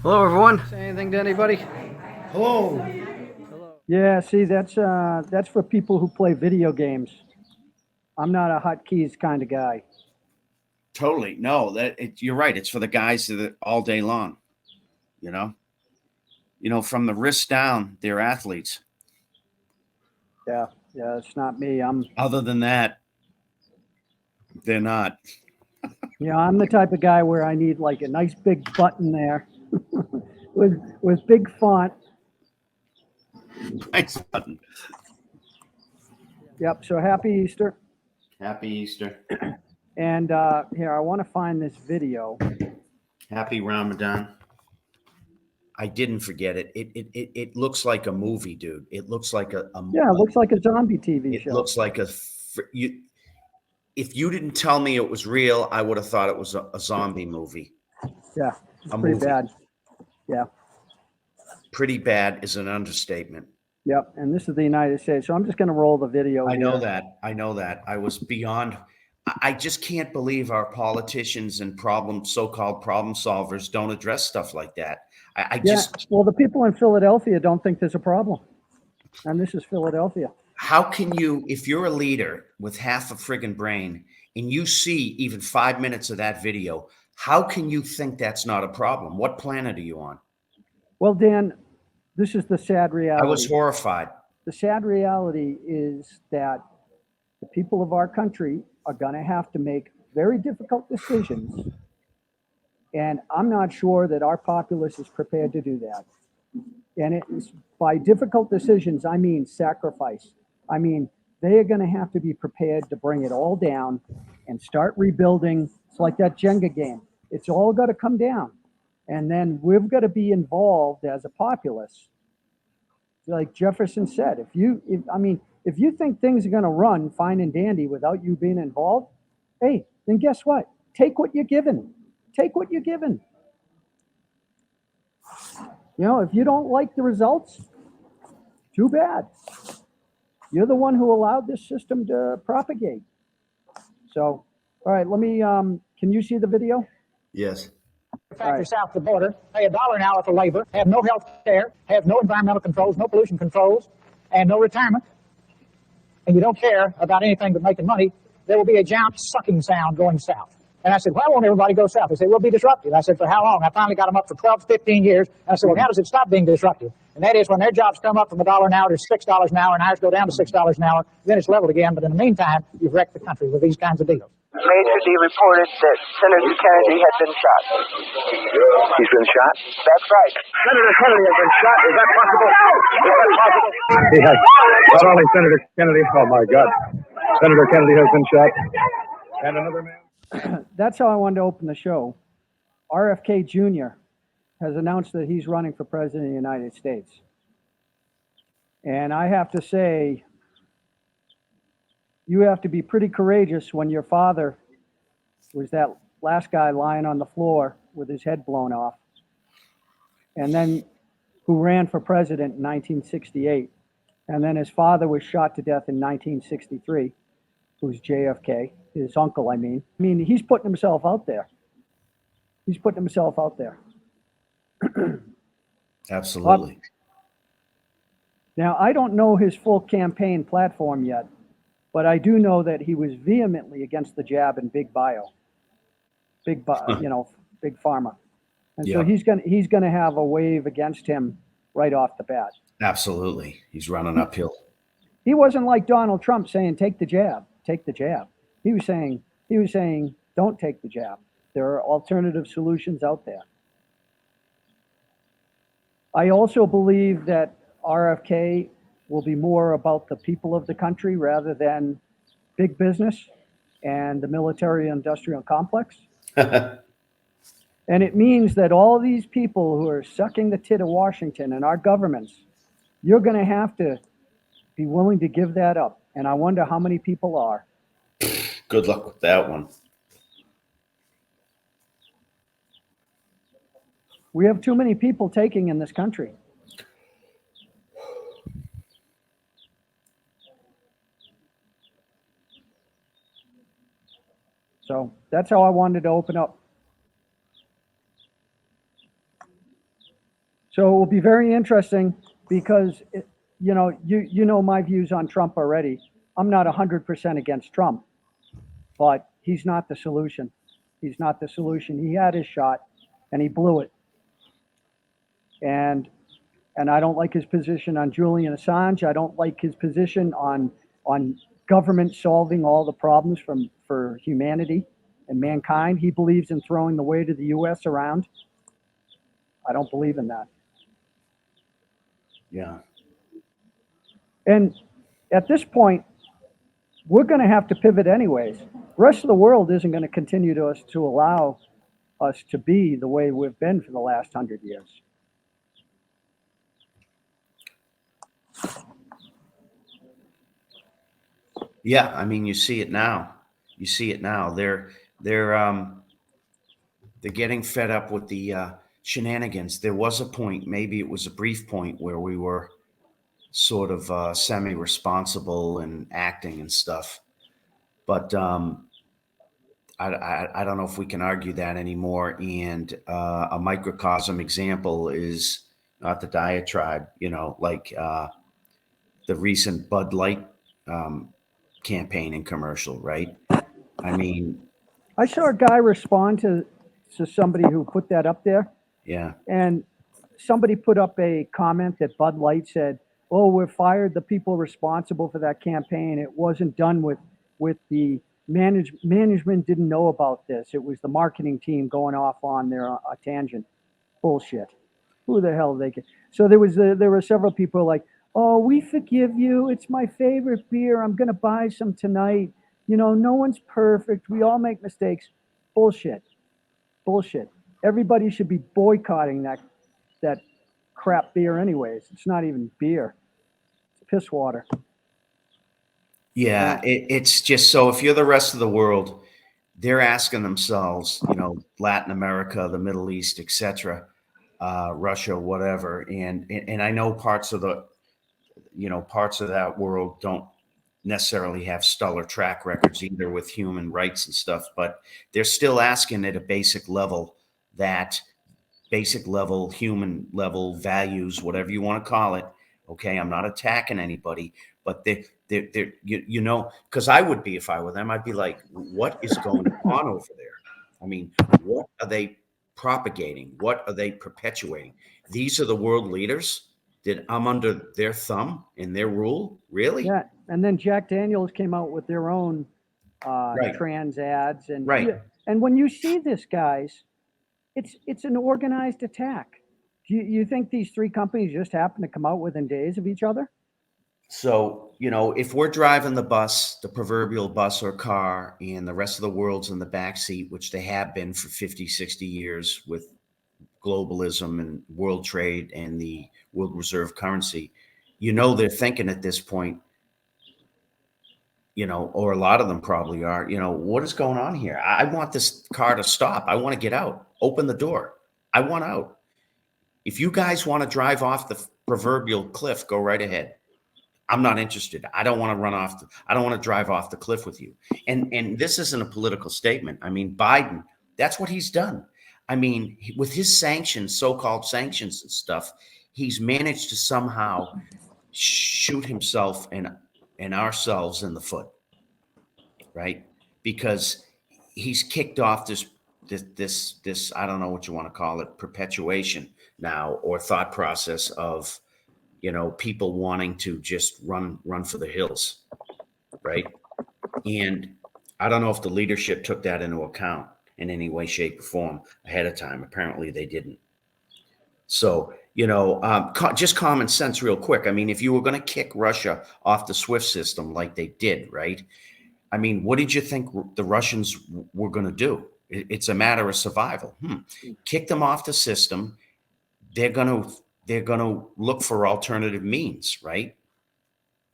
Hello, everyone. Say anything to anybody? Hello. Yeah, see, that's for people who play video games. I'm not a hotkeys kind of guy. Totally. No, you're right. It's for the guys that all day long. You know. From the wrist down, they're athletes. Yeah, it's not me. Other than that, they're not. I'm the type of guy where I need like a nice big button there, with big font. Nice button. Yep. So happy Easter. Happy Easter. And here, I want to find this video. Happy Ramadan. I didn't forget it. It looks like a movie, dude. It looks like Yeah, it looks like a zombie TV it show. looks like you. If you didn't tell me it was real, I would have thought it was a zombie movie. Yeah, it's A pretty movie. bad. Yeah. Pretty bad is an understatement. Yep. And this is the United States. So I'm just going to roll the video. I know here. that. I know that. I was beyond. I just can't believe our politicians and so-called problem solvers don't address stuff like that. I Yeah. just. Well, the people in Philadelphia don't think there's a problem, and this is Philadelphia. How can you, if you're a leader with half a friggin' brain, and you see even 5 minutes of that video, how can you think that's not a problem? What planet are you on? Well, Dan, this is the sad I reality. was horrified. The sad reality is that the people of our country are going to have to make very difficult decisions. And I'm not sure that our populace is prepared to do that. And it is, by difficult decisions, I mean sacrifice. I mean, they are going to have to be prepared to bring it all down and start rebuilding. It's like that Jenga game. It's all got to come down. And then we've got to be involved as a populace. Like Jefferson said, if you think things are going to run fine and dandy without you being involved, hey, then guess what? Take what you're given. Take what you're given. If you don't like the results, too bad. You're the one who allowed this system to propagate. So, all right, can you see the video? Yes. Factory south of the border, pay $1 an hour for labor, have no health care, have no environmental controls, no pollution controls, and no retirement, and you don't care about anything but making money, there will be a giant sucking sound going south. And I said, why won't everybody go south? They said, we'll be disruptive. I said, for how long? I finally got them up for 12, 15 years. And I said, well, how does it stop being disruptive? And that is when their jobs come up from $1 an hour to $6 an hour, and ours go down to $6 an hour, then it's leveled again. But in the meantime, you've wrecked the country with these kinds of deals. Major D reported that Senator Kennedy had been shot. He's been shot? That's right. Senator Kennedy has been shot. Is that possible? Is that possible? He has. Not only Senator Kennedy, oh my God. Senator Kennedy has been shot. And another man. That's how I wanted to open the show. RFK Jr. has announced that he's running for president of the United States. And I have to say, you have to be pretty courageous when your father was that last guy lying on the floor with his head blown off, and then who ran for president in 1968. And then his father was shot to death in 1963, who's JFK, his uncle, I mean. He's putting himself out there. He's putting himself out there. Absolutely. Now, I don't know his full campaign platform yet, but I do know that he was vehemently against the jab and big bio, big pharma. And so he's going to have a wave against him right off the bat. Absolutely. He's running uphill. He wasn't like Donald Trump saying, take the jab, take the jab. He was saying, don't take the jab. There are alternative solutions out there. I also believe that RFK will be more about the people of the country rather than big business and the military industrial complex. And it means that all these people who are sucking the tit of Washington and our governments, you're going to have to be willing to give that up. And I wonder how many people are. Good luck with that one. We have too many people taking in this country. So that's how I wanted to open up. So it will be very interesting because, you know my views on Trump already. I'm not 100% against Trump, but he's not the solution. He's not the solution. He had his shot and he blew it. And I don't like his position on Julian Assange. I don't like his position on government solving all the problems for humanity and mankind. He believes in throwing the weight of the U.S. around. I don't believe in that. Yeah. And at this point, we're going to have to pivot anyways. The rest of the world isn't going to continue to allow us to be the way we've been for the last 100 years. Yeah, I mean, you see it now. You see it now. They're getting fed up with the shenanigans. There was a point, maybe it was a brief point, where we were sort of semi-responsible and acting and stuff. But I don't know if we can argue that anymore. And a microcosm example is not the diatribe, like the recent Bud Light campaign and commercial, right? I mean, I saw a guy respond to somebody who put that up there. yeah. And somebody put up a comment that Bud Light said, "Oh, we've fired the people responsible for that campaign. It wasn't done with the management didn't know about this. It was the marketing team going off on their a tangent." Bullshit. Who the hell they get? So there were several people like, "Oh, we forgive you. It's my favorite beer. I'm gonna buy some tonight. No one's perfect. We all make mistakes." Bullshit. Bullshit. Everybody should be boycotting that crap beer anyways. It's not even beer. It's piss water. Yeah, it's just so if you're the rest of the world, they're asking themselves, Latin America, the Middle East, etc., Russia, whatever, and I know parts of that world don't necessarily have stellar track records either with human rights and stuff, but they're still asking at a basic level, human level values, whatever you want to call it. Okay, I'm not attacking anybody, but because I would be if I were them. I'd be like, what is going on over there? I mean, what are they propagating? What are they perpetuating? These are the world leaders that I'm under their thumb and their rule? Really? Yeah. And then Jack Daniels came out with their own Right. trans ads. And Right. And when you see this, guys, it's an organized attack. Do you think these three companies just happen to come out within days of each other? So, if we're driving the bus, the proverbial bus or car, and the rest of the world's in the back seat, which they have been for 50, 60 years with globalism and world trade and the world reserve currency, they're thinking at this point, or a lot of them probably are, what is going on here? I want this car to stop. I want to get out. Open the door. I want out. If you guys want to drive off the proverbial cliff, go right ahead. I'm not interested. I don't want to I don't want to drive off the cliff with you. And this isn't a political statement. I mean, Biden, that's what he's done. I mean, with his sanctions, so-called sanctions and stuff, he's managed to somehow shoot himself and ourselves in the foot, right? Because he's kicked off this, I don't know what you want to call it, perpetuation now, or thought process of, people wanting to just run for the hills, right? And I don't know if the leadership took that into account in any way, shape, or form ahead of time. Apparently they didn't. So, just common sense real quick. I mean, if you were going to kick Russia off the SWIFT system like they did, right? I mean, what did you think the Russians were going to do? It's a matter of survival. Kick them off the system. They're going to look for alternative means, right?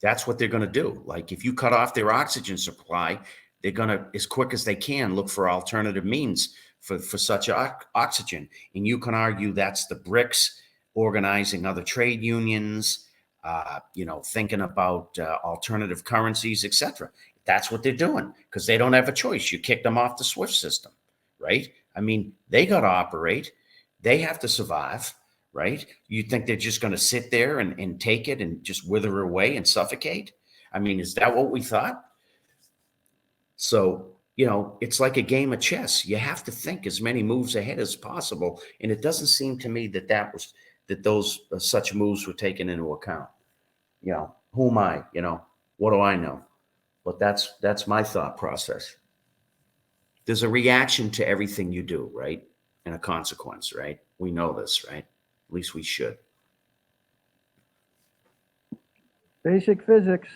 That's what they're going to do. Like if you cut off their oxygen supply, they're going to, as quick as they can, look for alternative means for such oxygen. And you can argue that's the BRICS organizing other trade unions, thinking about alternative currencies, etc. That's what they're doing because they don't have a choice. You kick them off the SWIFT system, right? I mean, they got to operate. They have to survive, right? You think they're just going to sit there and take it and just wither away and suffocate? I mean, is that what we thought? So, it's like a game of chess. You have to think as many moves ahead as possible. And it doesn't seem to me that those such moves were taken into account. Who am I? What do I know? But that's my thought process. There's a reaction to everything you do, right? And a consequence, right? We know this, right? At least we should. Basic physics.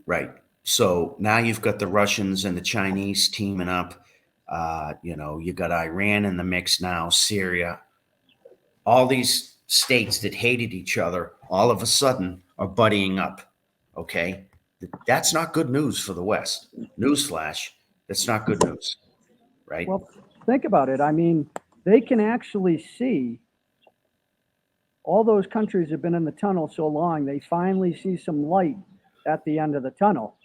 Right. So now you've got the Russians and the Chinese teaming up. You got Iran in the mix now, Syria. All these states that hated each other all of a sudden are buddying up. Okay. That's not good news for the West. Newsflash. That's not good news. Right. Well, think about it. I mean, they can actually see all those countries have been in the tunnel so long, they finally see some light at the end of the tunnel.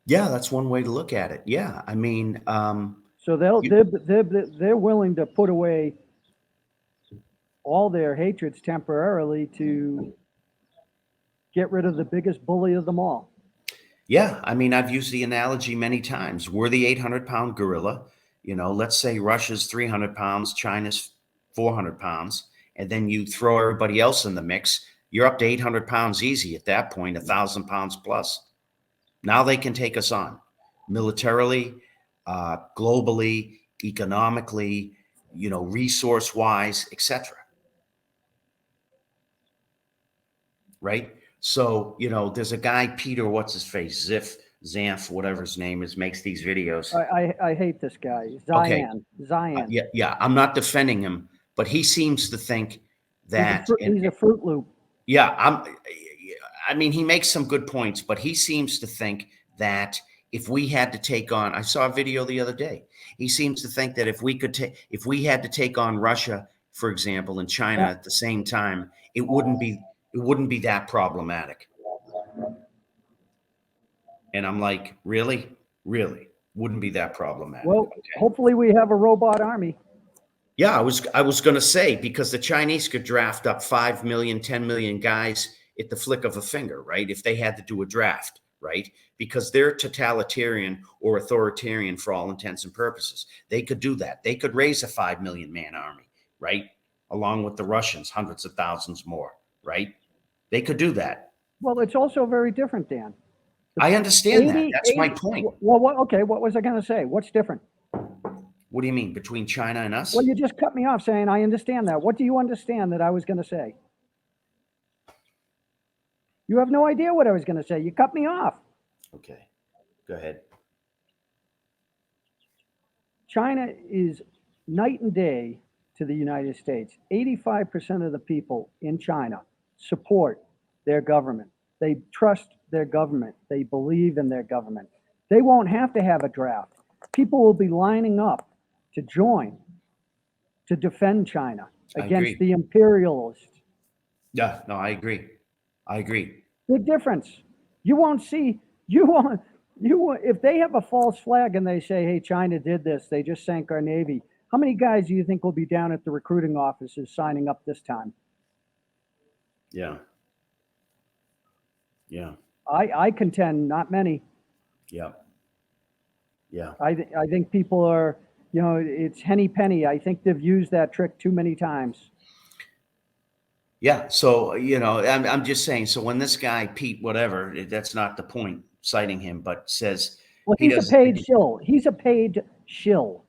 Yeah, that's one way to look at it. Yeah. I mean, so they're willing to put away all their hatreds temporarily to get rid of the biggest bully of them all. Yeah, I mean, I've used the analogy many times. We're the 800-pound gorilla. Let's say Russia's 300 pounds, China's 400 pounds, and then you throw everybody else in the mix. You're up to 800 pounds easy at that point, 1,000 pounds plus. Now they can take us on militarily, globally, economically, resource-wise, etc. Right? So, there's a guy, Peter, what's his face? Zanf, whatever his name is, makes these videos. I hate this guy. Zion. Yeah. I'm not defending him, but he seems to think that he's a Fruit Loop. Yeah. I mean, he makes some good points, but he seems to think that if we had to take on, I saw a video the other day. He seems to think that if we had to take on Russia, for example, and China at the same time, it wouldn't be that problematic. And I'm like, really? Wouldn't be that problematic. Well, okay. Hopefully we have a robot army. Yeah, I was going to say, because the Chinese could draft up 5 million, 10 million guys at the flick of a finger, right? If they had to do a draft, right? Because they're totalitarian or authoritarian for all intents and purposes. They could do that. They could raise a 5 million man army, right? Along with the Russians, hundreds of thousands more, right? They could do that. Well, it's also very different, Dan. I understand that. That's my point. Well, what was I going to say? What's different? What do you mean, between China and us? Well, you just cut me off saying, I understand that. What do you understand that I was going to say? You have no idea what I was going to say. You cut me off. Okay, go ahead. China is night and day to the United States. 85% of the people in China support their government. They trust their government. They believe in their government. They won't have to have a draft. People will be lining up to join, to defend China against the imperialists. Yeah, no, I agree. Big difference. If they have a false flag and they say, hey, China did this, they just sank our Navy, how many guys do you think will be down at the recruiting offices signing up this time? Yeah. I contend not many. Yeah. I think people are, it's henny penny. I think they've used that trick too many times. Yeah. So, I'm just saying, so when this guy, Pete, whatever, that's not the point, citing him, but says. Well, he's a paid shill. He's a paid shill.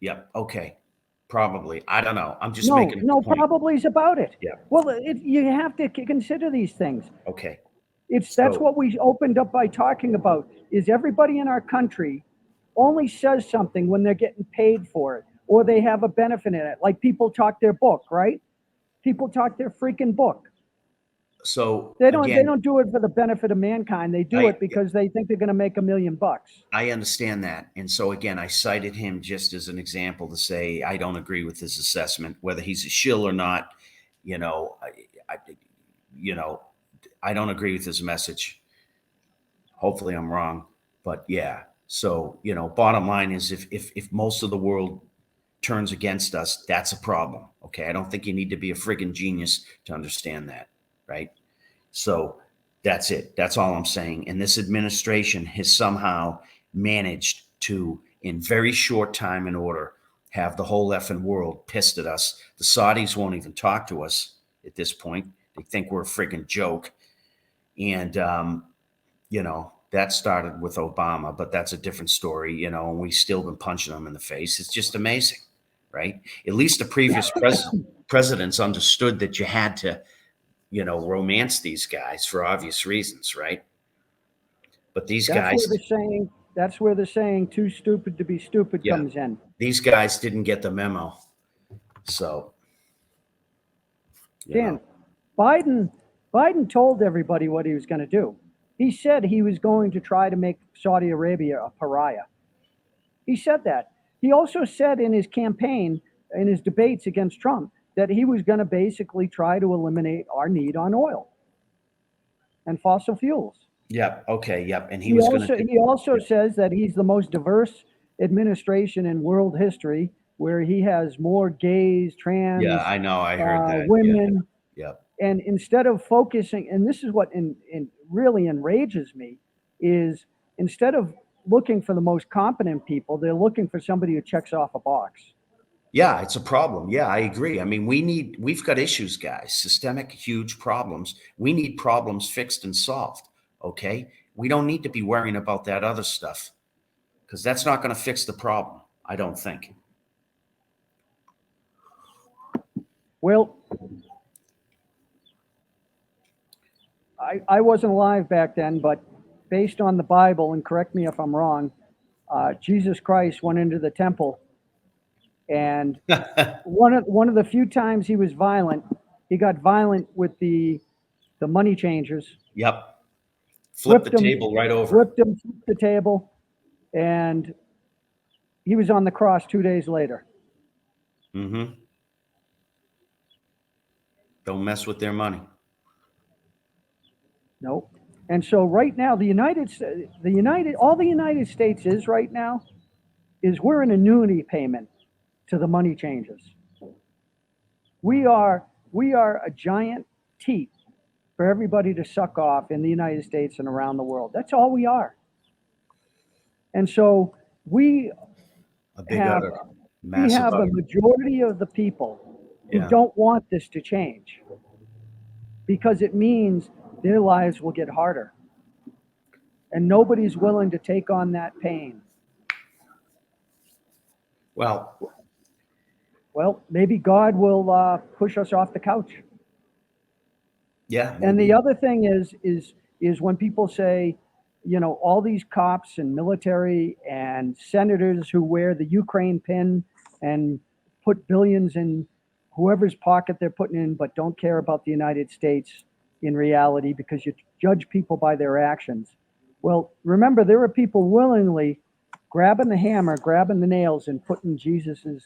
Yeah. Okay. Probably. I don't know. I'm just making No, probably's about it. Yeah. Well, you have to consider these things. Okay. That's what we opened up by talking about, is everybody in our country only says something when they're getting paid for it or they have a benefit in it. Like people talk their book, right? People talk their freaking book. So they don't do it for the benefit of mankind. They do it because they think they're going to make $1 million. I understand that. And so again, I cited him just as an example to say, I don't agree with his assessment, whether he's a shill or not. I don't agree with his message. Hopefully I'm wrong, but yeah. So, bottom line is if most of the world turns against us, that's a problem. Okay. I don't think you need to be a friggin' genius to understand that. Right. So that's it. That's all I'm saying. And this administration has somehow managed to, in very short time and order, have the whole effing world pissed at us. The Saudis won't even talk to us at this point. They think we're a friggin' joke. And, that started with Obama, but that's a different story, and we've still been punching them in the face. It's just amazing, right? At least the previous presidents understood that you had to, romance these guys for obvious reasons, right? But these guys, That's where the saying "too stupid to be stupid" yeah, comes in. these guys didn't get the memo. So, Dan, Biden told everybody what he was going to do. He said he was going to try to make Saudi Arabia a pariah. He said that. He also said in his campaign, in his debates against Trump, that he was going to basically try to eliminate our need on oil and fossil fuels. yep, okay, yep. And he also says that he's the most diverse administration in world history, where he has more gays, trans, yeah, I know, I heard that. women. Yep. And instead of focusing, and this is what really enrages me, is instead of looking for the most competent people, they're looking for somebody who checks off a box. Yeah, it's a problem. Yeah, I agree. I mean, we've got issues, guys, systemic, huge problems. We need problems fixed and solved. Okay. We don't need to be worrying about that other stuff because that's not going to fix the problem, I don't think. Well, I wasn't alive back then, but based on the Bible, and correct me if I'm wrong, Jesus Christ went into the temple, and one of the few times he was violent, he got violent with the money changers. Yep. Flipped the table right over. Flipped the table, and he was on the cross 2 days later. Mm-hmm. Don't mess with their money. Nope. And so right now, all the United States is right now is we're an annuity payment to the money changers. We are a giant teat for everybody to suck off in the United States and around the world. That's all we are. And so we have a majority of the people who don't want this to change, because it means their lives will get harder. And nobody's willing to take on that pain. Well, maybe God will push us off the couch. Yeah. Maybe. And the other thing is when people say, all these cops and military and senators who wear the Ukraine pin and put billions in whoever's pocket they're putting in, but don't care about the United States in reality because you judge people by their actions. Well, remember, there are people willingly grabbing the hammer, grabbing the nails, and putting Jesus's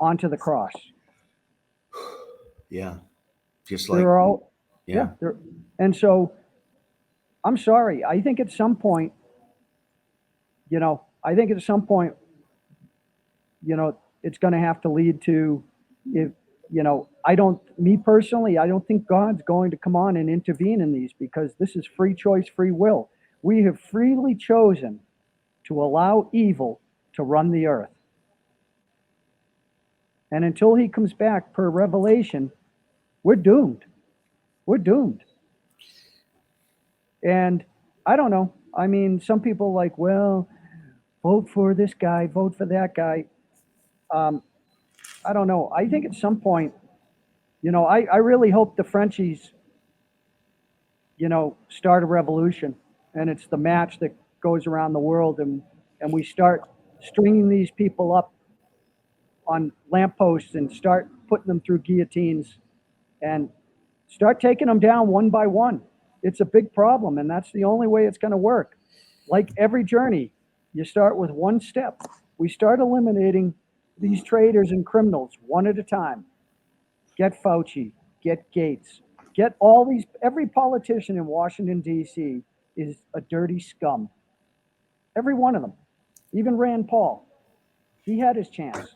onto the cross. Yeah. Just like, and so I'm sorry. I think at some point, it's going to have to lead to, me personally, I don't think God's going to come on and intervene in these, because this is free choice, free will. We have freely chosen to allow evil to run the earth. And until he comes back per Revelation, we're doomed. We're doomed. And I don't know. I mean, some people like, well, vote for this guy, vote for that guy. I don't know. I think at some point, I really hope the Frenchies, start a revolution, and it's the match that goes around the world, and we start stringing these people up on lampposts and start putting them through guillotines and start taking them down one by one. It's a big problem, and that's the only way it's going to work. Like every journey, you start with one step. We start eliminating these traitors and criminals one at a time. Get Fauci, get Gates, get all these, every politician in Washington, D.C. is a dirty scum. Every one of them. Even Rand Paul. He had his chance.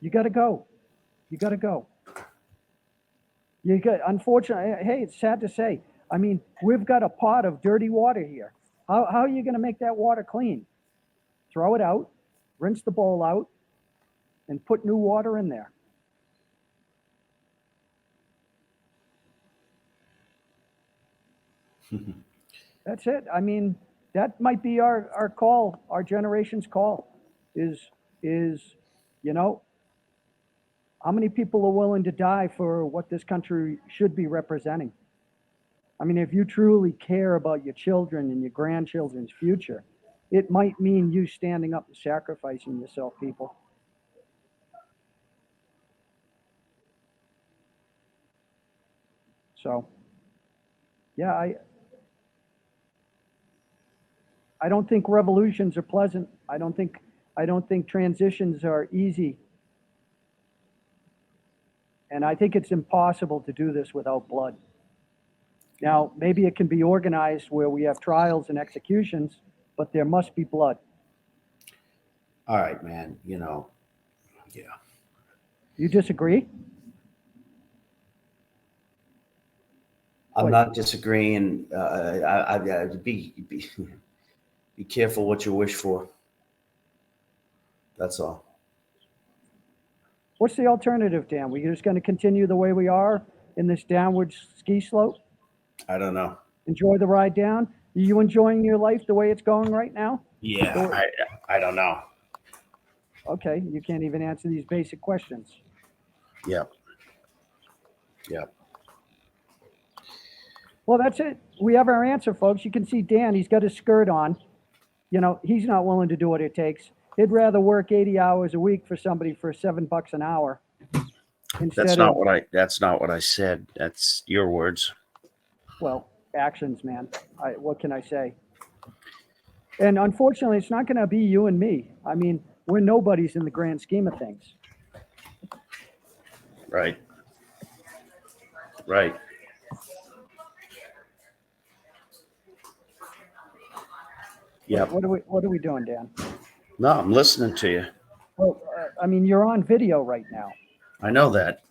You got to go. You got to go. Unfortunately, hey, it's sad to say. I mean, we've got a pot of dirty water here. How are you going to make that water clean? Throw it out, rinse the bowl out, and put new water in there. That's it. I mean, that might be our call, our generation's call is, you know, how many people are willing to die for what this country should be representing? I mean, if you truly care about your children and your grandchildren's future, it might mean you standing up and sacrificing yourself, people. So, yeah, I don't think revolutions are pleasant. I don't think transitions are easy. And I think it's impossible to do this without blood. Now, maybe it can be organized where we have trials and executions, but there must be blood. All right, man. You know, yeah. You disagree? I'm not disagreeing. Be careful what you wish for. That's all. What's the alternative, Dan? We're just going to continue the way we are in this downward ski slope? I don't know. Enjoy the ride down? Are you enjoying your life the way it's going right now? Yeah, I don't know. Okay, you can't even answer these basic questions. Yep. Yep. Well, that's it. We have our answer, folks. You can see Dan, he's got his skirt on. You know, he's not willing to do what it takes. He'd rather work 80 hours a week for somebody for $7 an hour. That's not what I said. That's your words. Well, actions, man. What can I say? And unfortunately, it's not going to be you and me. I mean, we're nobodies in the grand scheme of things. Right. Right. Yeah. What are we doing, Dan? No, I'm listening to you. Well, I mean, you're on video right now. I know that.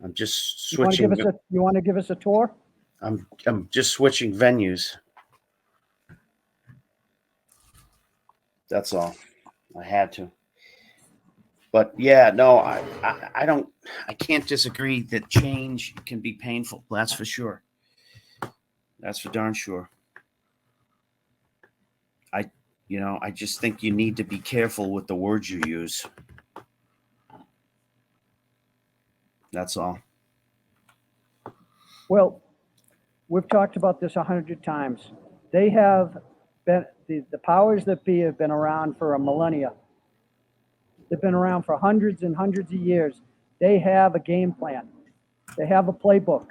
I'm just switching. You want to give us a tour? I'm just switching venues. That's all. I had to. But yeah, no, I can't disagree that change can be painful. That's for sure. That's for darn sure. I just think you need to be careful with the words you use. That's all. Well, we've talked about this 100 times. They have been, the powers that be have been around for a millennia. They've been around for hundreds and hundreds of years. They have a game plan. They have a playbook.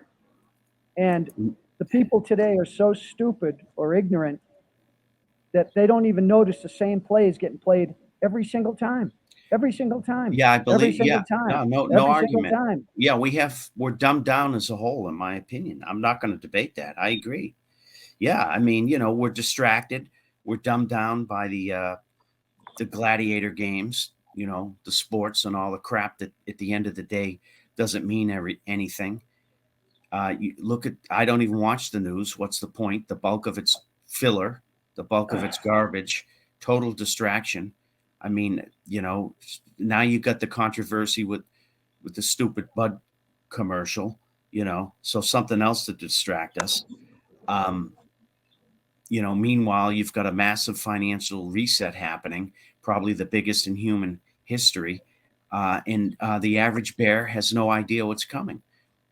And the people today are so stupid or ignorant that they don't even notice the same plays getting played every single time. Every single time. Yeah, I believe. Every single Yeah, time. no argument. Time. Yeah, we're dumbed down as a whole, in my opinion. I'm not going to debate that. I agree. Yeah, I mean, we're distracted. We're dumbed down by the gladiator games, the sports and all the crap that at the end of the day doesn't mean anything. You look at. I don't even watch the news. What's the point? The bulk of it's filler. The bulk of it's garbage. Total distraction. I mean, now you got the controversy with the stupid Bud commercial, so something else to distract us. Meanwhile, you've got a massive financial reset happening, probably the biggest in human history. And the average bear has no idea what's coming.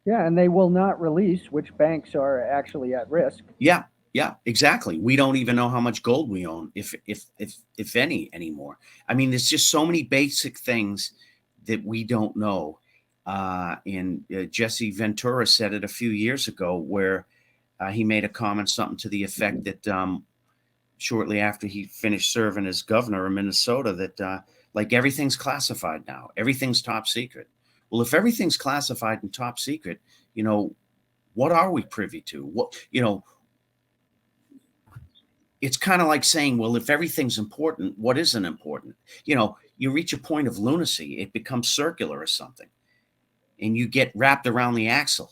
Yeah, and they will not release which banks are actually at risk. Yeah, exactly. We don't even know how much gold we own, if any anymore. I mean, there's just so many basic things that we don't know. And Jesse Ventura said it a few years ago, where he made a comment, something to the effect that shortly after he finished serving as governor of Minnesota, that like everything's classified now, everything's top secret. Well, if everything's classified and top secret, what are we privy to? What it's kind of like saying, well, if everything's important, what isn't important? You know, you reach a point of lunacy, it becomes circular or something, and you get wrapped around the axle.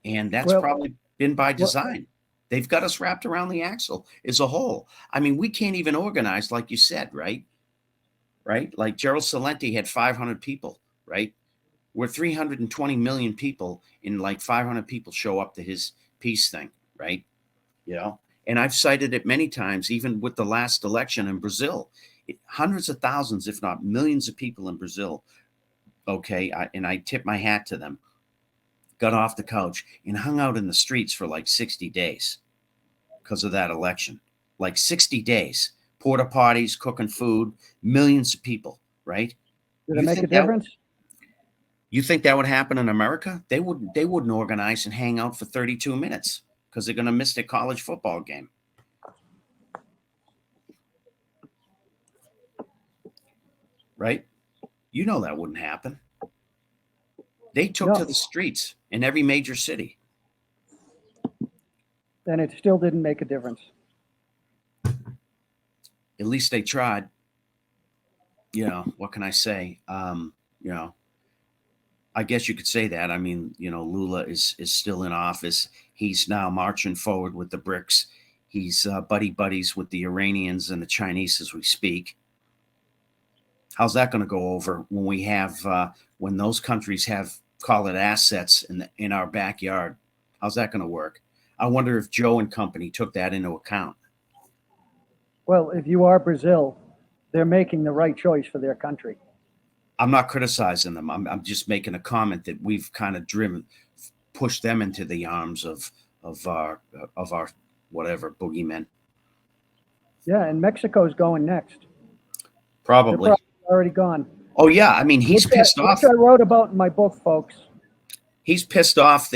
And that's Well, probably been by well, design. They've got us wrapped around the axle as a whole. I mean, we can't even organize, like you said, right? Right? Like Gerald Celente had 500 people, right? We're 320 million people, and like 500 people show up to his peace thing, right? You know, and I've cited it many times, even with the last election in Brazil. Hundreds of thousands, if not millions of people in Brazil, okay, and I tip my hat to them, got off the couch and hung out in the streets for like 60 days because of that election. Like 60 days. Porta potties, cooking food, millions of people, right? Did it make a difference? You think that would happen in America? They wouldn't organize and hang out for 32 minutes because they're going to miss their college football game. Right? You know that wouldn't happen. They took to the streets in every major city. And it still didn't make a difference. At least they tried. You know, what can I say? You know, I guess you could say that. I mean, you know, Lula is still in office. He's now marching forward with the BRICS. He's buddies with the Iranians and the Chinese as we speak. How's that going to go over when we have when those countries have, call it, assets in our backyard? How's that going to work? I wonder if Joe and company took that into account. Well, if you are Brazil, they're making the right choice for their country. I'm not criticizing them. I'm just making a comment that we've kind of pushed them into the arms of our whatever boogeymen. Yeah, and Mexico's going next. Probably already gone. Oh yeah, I mean he's pissed off. Which I wrote about in my book, folks. He's pissed off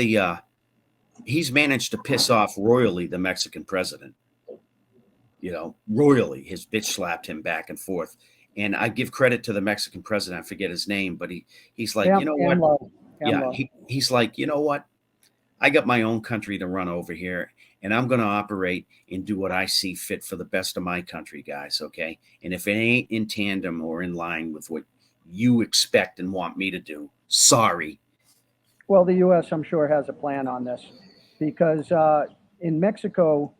he's managed to piss off royally the Mexican president. You know, royally. His bitch slapped him back and forth. And I give credit to the Mexican president. I forget his name, but he's like, you know what? Yeah, he's like, you know what? I got my own country to run over here, and I'm going to operate and do what I see fit for the best of my country, guys, okay? And if it ain't in tandem or in line with what you expect and want me to do, sorry. Well, the U.S., I'm sure, has a plan on this because in Mexico,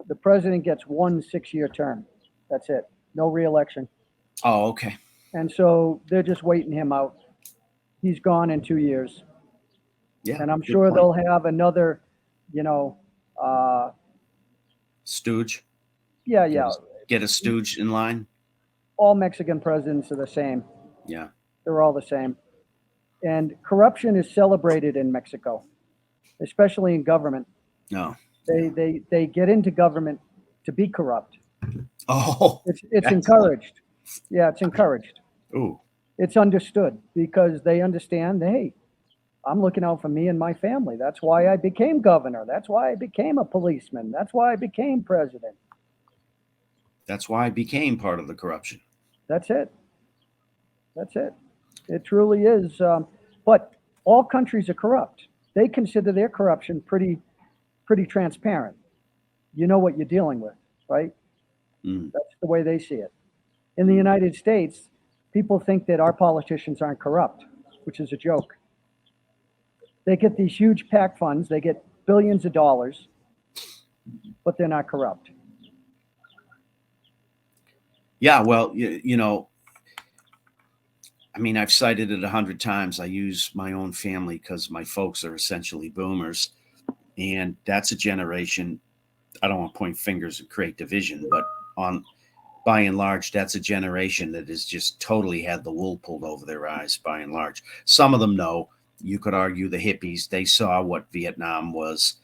the president gets 1 6-year term. That's it. No re-election. Oh, okay. And so they're just waiting him out. He's gone in 2 years. Yeah. And I'm sure they'll have another, you know, stooge. Yeah. Get a stooge in line. All Mexican presidents are the same. Yeah. They're all the same. And corruption is celebrated in Mexico, especially in government. No. They get into government to be corrupt. Oh. It's encouraged. Yeah, it's encouraged. Ooh. It's understood because they understand, hey, I'm looking out for me and my family. That's why I became governor. That's why I became a policeman. That's why I became president. That's why I became part of the corruption. That's it. That's it. It truly is. But all countries are corrupt. They consider their corruption pretty transparent. You know what you're dealing with, right? Mm. That's the way they see it. In the United States, people think that our politicians aren't corrupt, which is a joke. They get these huge PAC funds. They get billions of dollars, but they're not corrupt. Yeah, well, you know, I mean, I've cited it 100 times. I use my own family because my folks are essentially boomers. And that's a generation, I don't want to point fingers and create division, but by and large, that's a generation that has just totally had the wool pulled over their eyes, by and large. Some of them know. You could argue the hippies, they saw what Vietnam was,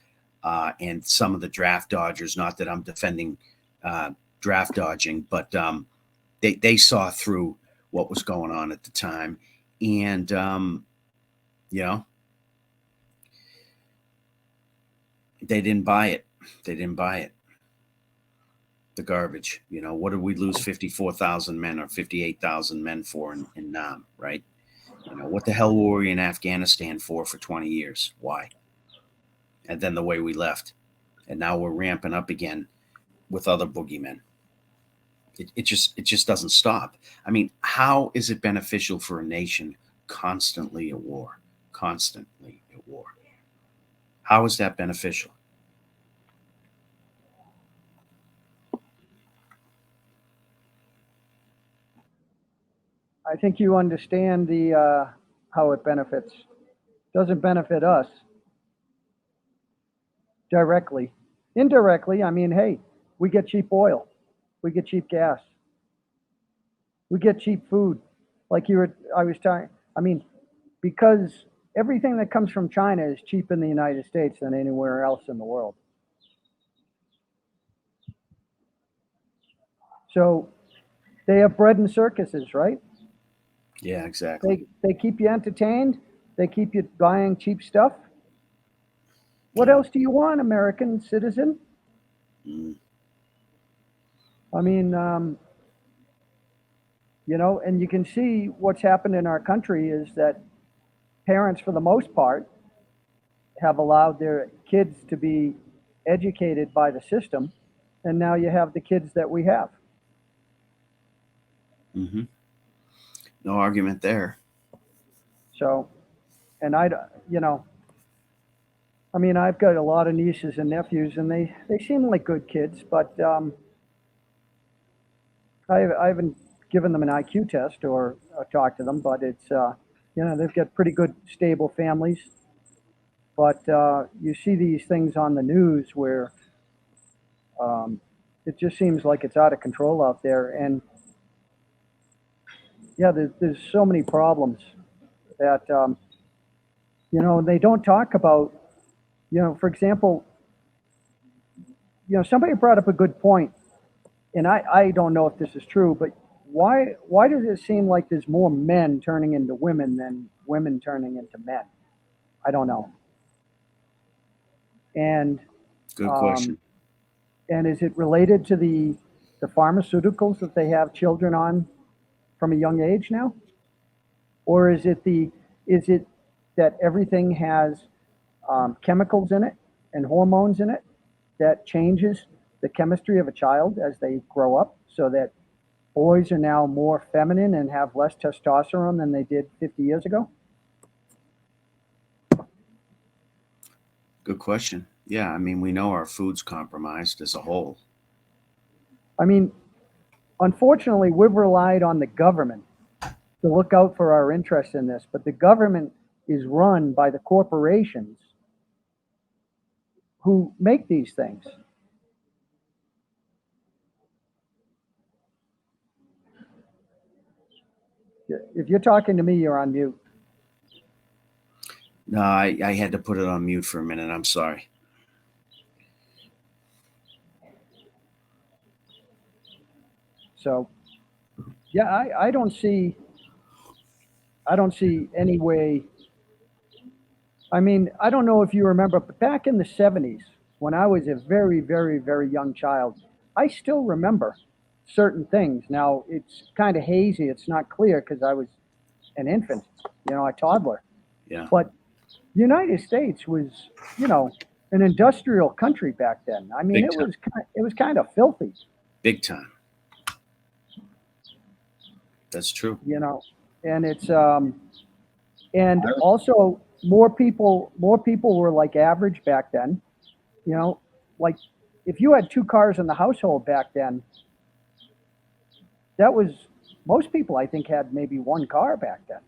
and some of the draft dodgers, not that I'm defending draft dodging, but they saw through what was going on at the time. And, you know, they didn't buy it. They didn't buy it. The garbage, you know, what did we lose 54,000 men or 58,000 men for in Nam, right? You know, what the hell were we in Afghanistan for 20 years? Why? And then the way we left. And now we're ramping up again with other boogeymen. It just doesn't stop. I mean, how is it beneficial for a nation constantly at war? Constantly at war. How is that beneficial? I think you understand the how it benefits. Doesn't benefit us directly. Indirectly, I mean, hey, we get cheap oil, we get cheap gas, we get cheap food. Like I was telling. I mean, because everything that comes from China is cheap in the United States than anywhere else in the world. So they have bread and circuses, right? Yeah, exactly. They keep you entertained. They keep you buying cheap stuff. What Yeah. else do you want, American citizen? Mm. I mean, and you can see what's happened in our country is that parents, for the most part, have allowed their kids to be educated by the system, and now you have the kids that we have. Mm-hmm. No argument there. So, and I mean, I've got a lot of nieces and nephews, and they seem like good kids, but I haven't given them an IQ test or talked to them, but it's they've got pretty good, stable families. But you see these things on the news where it just seems like it's out of control out there, and yeah, there's so many problems that they don't talk about. For example, somebody brought up a good point, and I don't know if this is true, but why does it seem like there's more men turning into women than women turning into men? I don't know. And Good question. and is it related to the pharmaceuticals that they have children on from a young age now, or is it that everything has chemicals in it and hormones in it that changes the chemistry of a child as they grow up, so that boys are now more feminine and have less testosterone than they did 50 years ago? Good question. Yeah, I mean, we know our food's compromised as a whole. I mean, unfortunately, we've relied on the government to look out for our interests in this, but the government is run by the corporations who make these things. If you're talking to me, you're on mute. No, I had to put it on mute for a minute. I'm sorry. So, yeah, I don't see any way. I mean, I don't know if you remember, but back in the 70s, when I was a very, very, very young child, I still remember certain things. Now, it's kind of hazy. It's not clear because I was an infant, a toddler. Yeah. But the United States was, an industrial country back then. I mean, Big time. it was kind of filthy. Big time. That's true. And it's and also more people were like average back then. Like if you had two cars in the household back then, that was most people I think had maybe one car back then.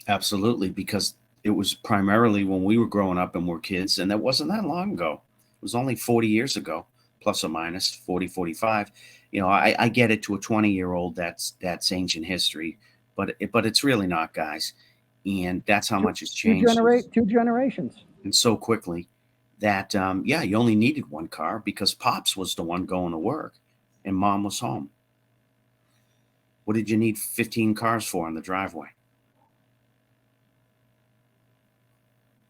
Absolutely, because it was primarily when we were growing up and were kids, and that wasn't that long ago. It was only 40 years ago, plus or minus 40, 45. I get it to a 20-year-old, that's ancient history, but it's really not, guys. And that's how much has changed. Two generations. And so quickly that, you only needed one car because Pops was the one going to work and Mom was home. What did you need 15 cars for in the driveway?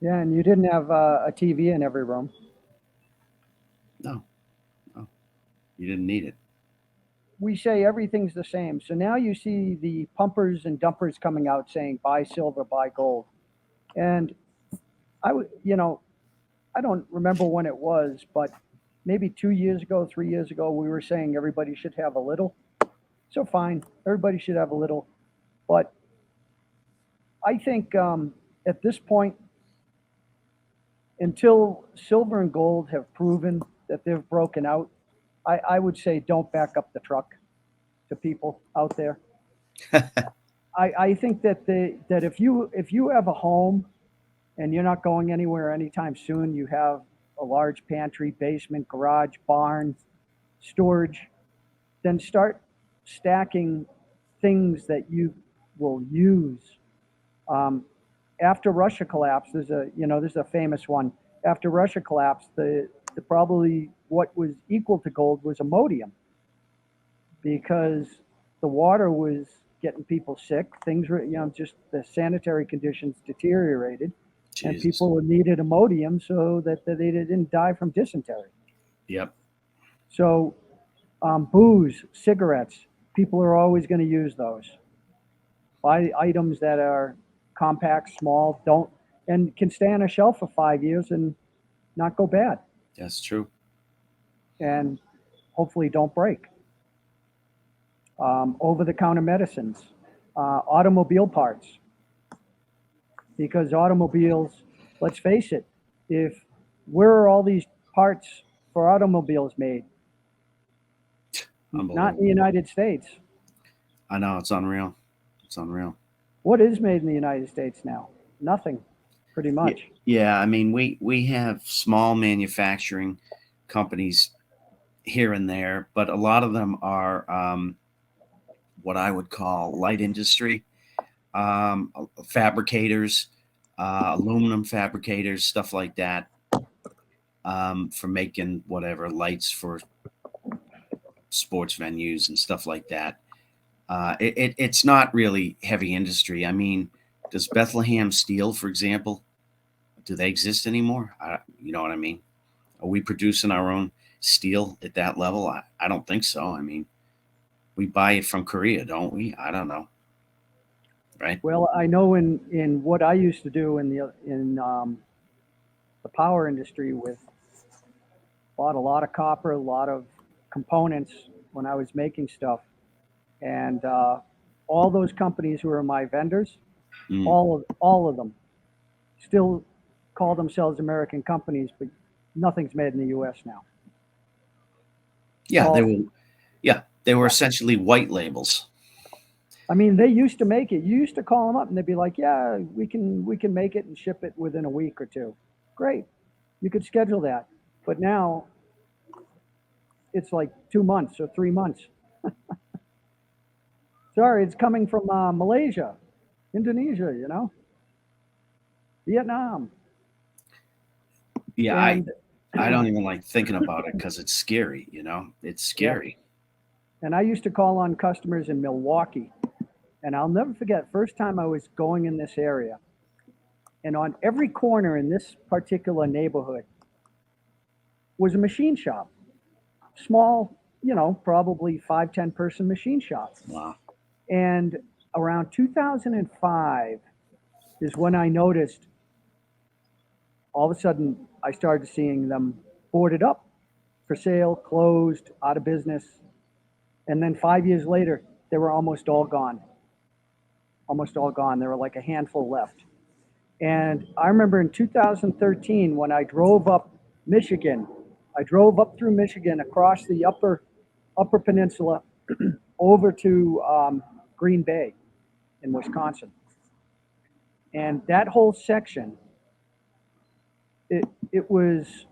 Yeah, and you didn't have a TV in every room. No, you didn't need it. We say everything's the same. So now you see the pumpers and dumpers coming out saying buy silver, buy gold. And I don't remember when it was, but maybe 2 years ago, 3 years ago, we were saying everybody should have a little. So fine, everybody should have a little. But I think at this point, until silver and gold have proven that they've broken out, I would say don't back up the truck to people out there. I think that that if you have a home and you're not going anywhere anytime soon, you have a large pantry, basement, garage, barn, storage, then start stacking things that you will use. After Russia collapsed, there's a famous one. After Russia collapsed, the probably what was equal to gold was Imodium, because the water was getting people sick. Things were, just the sanitary conditions deteriorated, and Jesus. people needed Imodium so that they didn't die from dysentery. Yep. So, booze, cigarettes, people are always going to use those. Buy items that are compact, small, and can stay on a shelf for 5 years and not go bad, That's true. and hopefully don't break. Over-the-counter medicines, automobile parts, because automobiles, let's face it, where are all these parts for automobiles made? Not in the United States. I know, it's unreal. It's unreal. What is made in the United States now? Nothing, pretty much. Yeah, I mean, we have small manufacturing companies here and there, but a lot of them are what I would call light industry, fabricators, aluminum fabricators, stuff like that, for making whatever lights for sports venues and stuff like that. It's not really heavy industry. I mean, does Bethlehem Steel, for example, do they exist anymore? You know what I mean? Are we producing our own steel at that level? I don't think so. I mean, we buy it from Korea, don't we? I don't know. Right? Well, I know in what I used to do in the power industry, bought a lot of copper, a lot of components when I was making stuff, and all those companies who are my vendors, all of them, still call themselves American companies, but nothing's made in the U.S. now. Yeah, they were essentially white labels. I mean, they used to make it. You used to call them up, and they'd be like, "Yeah, we can make it and ship it within a week or two." Great, you could schedule that. But now, it's like 2 months or 3 months. Sorry, it's coming from Malaysia, Indonesia, Vietnam. Yeah, I don't even like thinking about it because it's scary. It's scary. Yeah. And I used to call on customers in Milwaukee. And I'll never forget, first time I was going in this area, and on every corner in this particular neighborhood was a machine shop. Small, probably 5-10 person machine shop. Wow. And around 2005 is when I noticed, all of a sudden, I started seeing them boarded up, for sale, closed, out of business. And then 5 years later, they were almost all gone. Almost all gone. There were like a handful left. And I remember in 2013, when I drove up Michigan, I drove up through Michigan, across the upper peninsula, over to Green Bay in Wisconsin. And that whole section, it was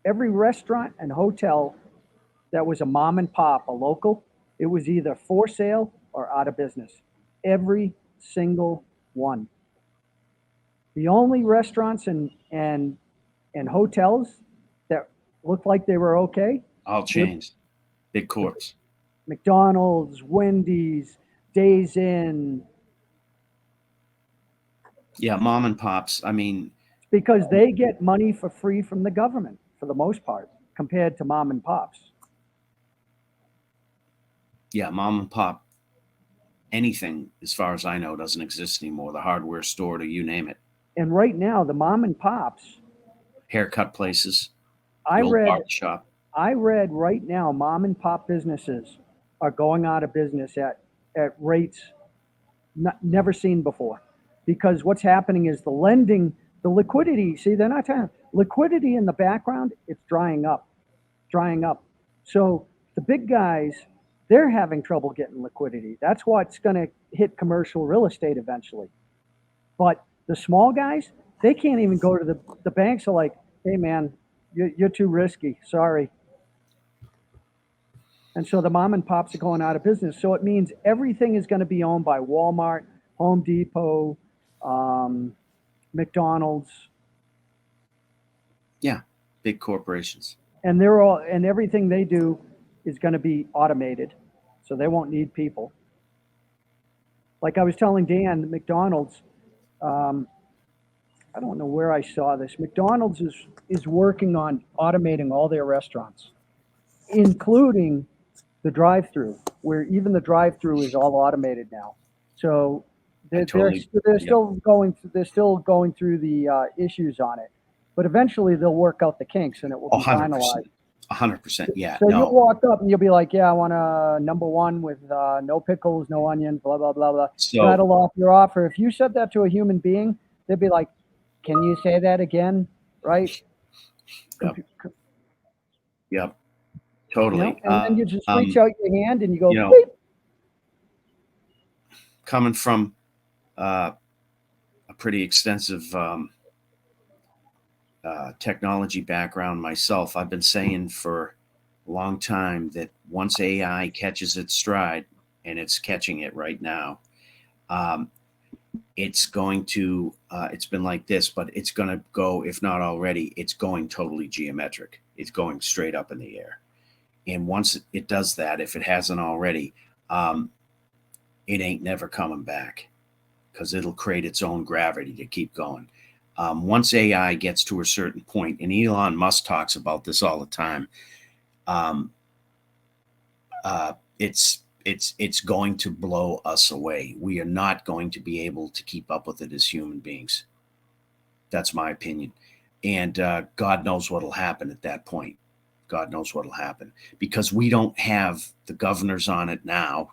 every restaurant and hotel that was a mom and pop, a local, it was either for sale or out of business. Every single one. The only restaurants and hotels that looked like they were okay, All changed. Big corps. McDonald's, Wendy's, Days Inn. Yeah, mom and pops. I mean, because they get money for free from the government for the most part, compared to mom and pops. Yeah, mom and pop, anything, as far as I know, doesn't exist anymore. The hardware store, to you name it. And right now, the mom and pops haircut places, the I old read barber shop. I read right now mom and pop businesses are going out of business at rates never seen before, because what's happening is the liquidity. See, they're not telling liquidity in the background. It's drying up, drying up. So the big guys, they're having trouble getting liquidity. That's what's going to hit commercial real estate eventually. But the small guys, they can't even go to the banks. Are like, hey man, you're too risky. Sorry. And so the mom and pops are going out of business. So it means everything is going to be owned by Walmart, Home Depot, McDonald's, Yeah, big corporations. and everything they do is going to be automated. So they won't need people. Like I was telling Dan, McDonald's, I don't know where I saw this. McDonald's is working on automating all their restaurants, including the drive-through, where even the drive-through is all automated now. So they're still going through the issues on it, but eventually they'll work out the kinks and it will be 100%. finalized. 100%. Yeah. So no. you'll walk up and you'll be like, yeah, I want a number one with no pickles, no onions, blah, blah, blah, blah. So- Rattle off your offer. If you said that to a human being, they'd be like, can you say that again? Right? Yep. Yep. You Totally. know? And then you just reach out your hand and you go, you know, beep. Coming from a pretty extensive technology background myself, I've been saying for a long time that once AI catches its stride, and it's catching it right now, it's going to, it's been like this, but it's going to go, if not already, it's going totally geometric. It's going straight up in the air. And once it does that, if it hasn't already, it ain't never coming back, because it'll create its own gravity to keep going. Once AI gets to a certain point, and Elon Musk talks about this all the time, it's going to blow us away. We are not going to be able to keep up with it as human beings. That's my opinion. And God knows what'll happen at that point. God knows what'll happen, because we don't have the governors on it now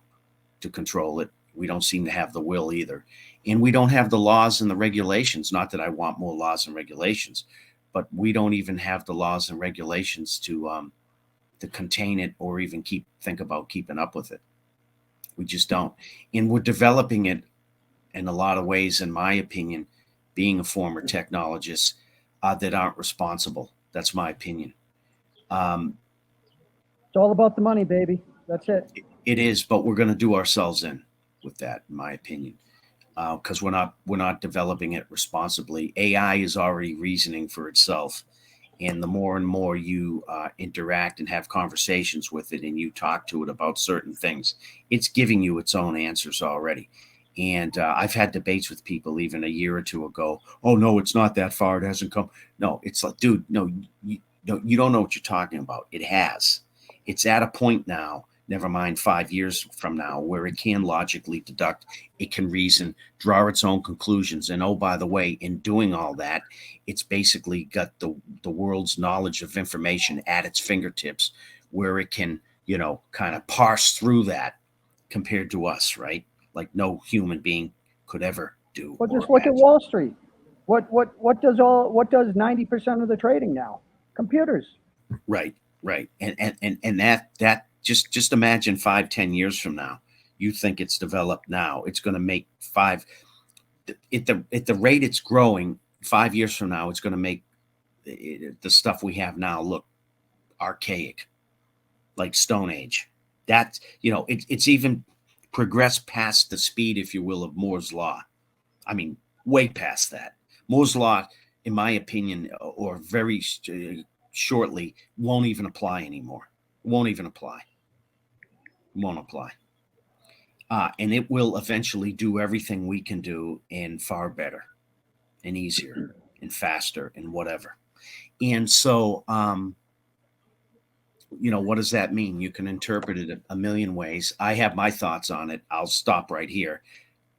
to control it. We don't seem to have the will either. And we don't have the laws and the regulations. Not that I want more laws and regulations, but we don't even have the laws and regulations to contain it or even think about keeping up with it. We just don't. And we're developing it in a lot of ways, in my opinion, being a former technologist, that aren't responsible. That's my opinion. It's all about the money, baby. That's it. It is, but we're going to do ourselves in with that, in my opinion, because we're not developing it responsibly. AI is already reasoning for itself, and the more and more you interact and have conversations with it, and you talk to it about certain things, it's giving you its own answers already. And I've had debates with people even a year or two ago. Oh no, it's not that far. It hasn't come. No, it's like, dude, no, you don't know what you're talking about. It has. It's at a point now, never mind 5 years from now, where it can logically deduct, it can reason, draw its own conclusions. And oh, by the way, in doing all that, it's basically got the world's knowledge of information at its fingertips, where it can, kind of parse through that compared to us, right? Like no human being could ever do. Well, just look at Wall Street. What does 90% of the trading now? Computers. Right. And that just imagine 5-10 years from now. You think it's developed now, it's going to make at the rate it's growing, 5 years from now, it's going to make the stuff we have now look archaic, like Stone Age. That, it's even progressed past the speed, if you will, of Moore's Law. I mean, way past that. Moore's Law, in my opinion, or very shortly, won't even apply anymore. Won't apply. And it will eventually do everything we can do, and far better and easier and faster and whatever. And so, what does that mean? You can interpret it a million ways. I have my thoughts on it. I'll stop right here,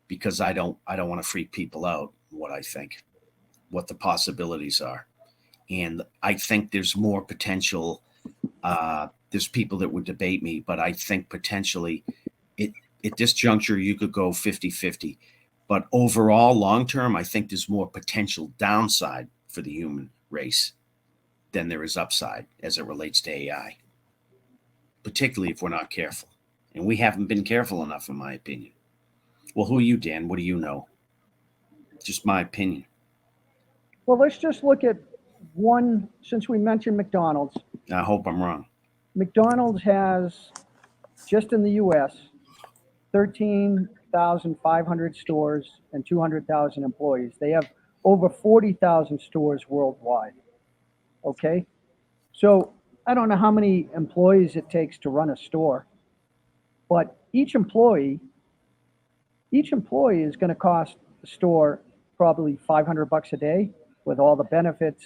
because I don't want to freak people out what I think, what the possibilities are. And I think there's more potential. There's people that would debate me, but I think potentially at this juncture, you could go 50-50. But overall, long term, I think there's more potential downside for the human race than there is upside as it relates to AI, particularly if we're not careful. And we haven't been careful enough, in my opinion. Well, who are you, Dan? What do you know? Just my opinion. Well, let's just look at one, since we mentioned McDonald's. I hope I'm wrong. McDonald's has, just in the US, 13,500 stores and 200,000 employees. They have over 40,000 stores worldwide. Okay? So I don't know how many employees it takes to run a store, but each employee is going to cost the store probably $500 a day with all the benefits,